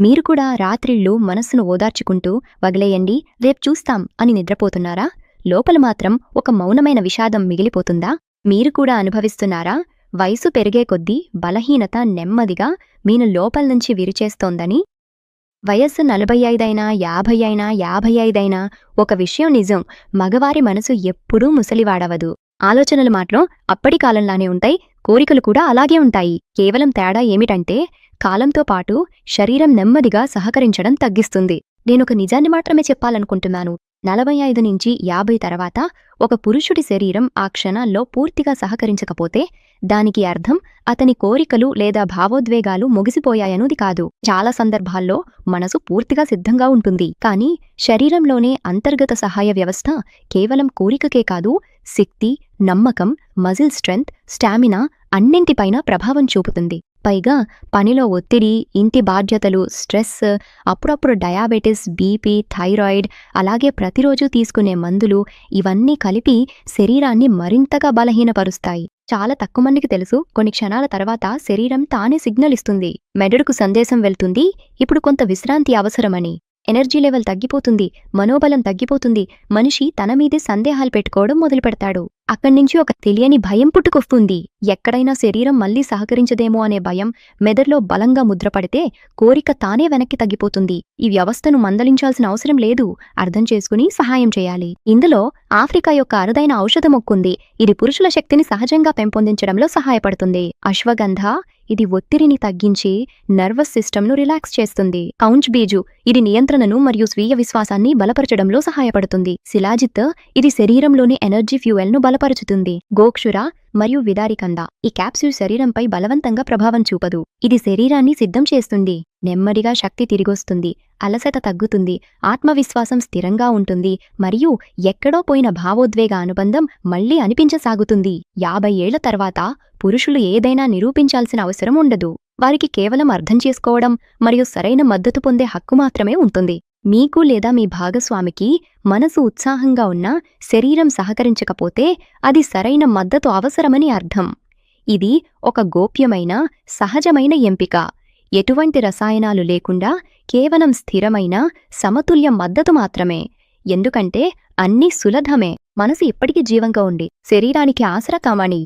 మీరు కూడా రాత్రిళ్ళు మనస్సును ఓదార్చుకుంటూ వదిలేయండి రేపు చూస్తాం అని నిద్రపోతున్నారా? లోపల మాత్రం ఒక మౌనమైన విషాదం మిగిలిపోతుందా? మీరు కూడా అనుభవిస్తున్నారా? వయసు పెరిగే కొద్దీ బలహీనత నెమ్మదిగా మీను లోపల్నుంచి విరిచేస్తోందని? వయస్సు 45 అయినా 50 అయినా 55 అయినా ఒక విషయం నిజం, మగవారి మనసు ఎప్పుడూ ముసలివాడవదు. ఆలోచనలు మాత్రం అప్పటి కాలంలానే ఉంటాయి, కోరికలు కూడా అలాగే ఉంటాయి. కేవలం తేడా ఏమిటంటే కాలంతో పాటు శరీరం నెమ్మదిగా సహకరించడం తగ్గిస్తుంది. నేనొక నిజాన్ని మాత్రమే చెప్పాలనుకుంటున్నాను. 45 నుంచి 50 తర్వాత ఒక పురుషుడి శరీరం ఆ క్షణాల్లో పూర్తిగా సహకరించకపోతే దానికి అర్థం అతని కోరికలు లేదా భావోద్వేగాలు ముగిసిపోయాయనుది కాదు. చాలా సందర్భాల్లో మనసు పూర్తిగా సిద్ధంగా ఉంటుంది, కానీ శరీరంలోనే అంతర్గత సహాయ వ్యవస్థ కేవలం కోరికకే కాదు, శక్తి, నమ్మకం, మజిల్ స్ట్రెంగ్త్, స్టామినా అన్నింటిపైన ప్రభావం చూపుతుంది. పైగా పనిలో ఒత్తిడి, ఇంటి బాధ్యతలు, స్ట్రెస్, అప్పుడప్పుడు డయాబెటిస్, బీపీ, థైరాయిడ్, అలాగే ప్రతిరోజు తీసుకునే మందులు ఇవన్నీ కలిపి శరీరాన్ని మరింతగా బలహీనపరుస్తాయి. చాలా తక్కువ మందికి తెలుసు, కొన్ని క్షణాల తర్వాత శరీరం తానే సిగ్నల్ ఇస్తుంది. మెదడుకు సందేశం వెళ్తుంది, ఇప్పుడు కొంత విశ్రాంతి అవసరమని. ఎనర్జీ లెవెల్ తగ్గిపోతుంది, మనోబలం తగ్గిపోతుంది, మనిషి తన మీదే సందేహాలు పెట్టుకోవడం మొదలుపెడతాడు. అక్కడ్నుంచి ఒక తెలియని భయం పుట్టుకొస్తుంది. ఎక్కడైనా శరీరం మళ్లీ సహకరించదేమో అనే భయం మెదడులో బలంగా ముద్రపడితే కోరిక తానే వెనక్కి తగ్గిపోతుంది. ఈ వ్యవస్థను మందలించాల్సిన అవసరం లేదు, అర్థం చేసుకుని సహాయం చేయాలి. ఇందులో ఆఫ్రికా యొక్క అరుదైన ఔషధమొక్కుంది. ఇది పురుషుల శక్తిని సహజంగా పెంపొందించడంలో సహాయపడుతుంది. అశ్వగంధ. ఇది ఒత్తిడిని తగ్గించి నర్వస్ సిస్టమ్ను రిలాక్స్ చేస్తుంది. కౌంచ్ బీజు. ఇది నియంత్రణను మరియు స్వీయ విశ్వాసాన్ని బలపరచడంలో సహాయపడుతుంది. శిలాజిత్. ఇది శరీరంలోని ఎనర్జీ ఫ్యూయల్ను బలపరుచుతుంది. గోక్షుర మరియు విదారికంద. ఈ క్యాప్సూల్ శరీరంపై బలవంతంగా ప్రభావం చూపదు. ఇది శరీరాన్ని సిద్ధం చేస్తుంది. నెమ్మదిగా శక్తి తిరిగొస్తుంది, అలసట తగ్గుతుంది, ఆత్మవిశ్వాసం స్థిరంగా ఉంటుంది, మరియు ఎక్కడో పోయిన భావోద్వేగ అనుబంధం మళ్లీ అనిపించసాగుతుంది. 50 ఏళ్ల తర్వాత పురుషులు ఏదైనా నిరూపించాల్సిన అవసరం ఉండదు. వారికి కేవలం అర్థం చేసుకోవడం మరియు సరైన మద్దతు పొందే హక్కు మాత్రమే ఉంటుంది. మీకు లేదా మీ భాగస్వామికి మనసు ఉత్సాహంగా ఉన్నా శరీరం సహకరించకపోతే అది సరైన మద్దతు అవసరమని అర్థం. ఇది ఒక గోప్యమైన, సహజమైన ఎంపిక. ఎటువంటి రసాయనాలు లేకుండా కేవలం స్థిరమైన, సమతుల్య మద్దతు మాత్రమే. ఎందుకంటే అన్నీ సులభమే. మనసు ఇప్పటికీ జీవంగా ఉండి శరీరానికి ఆసరా కామని.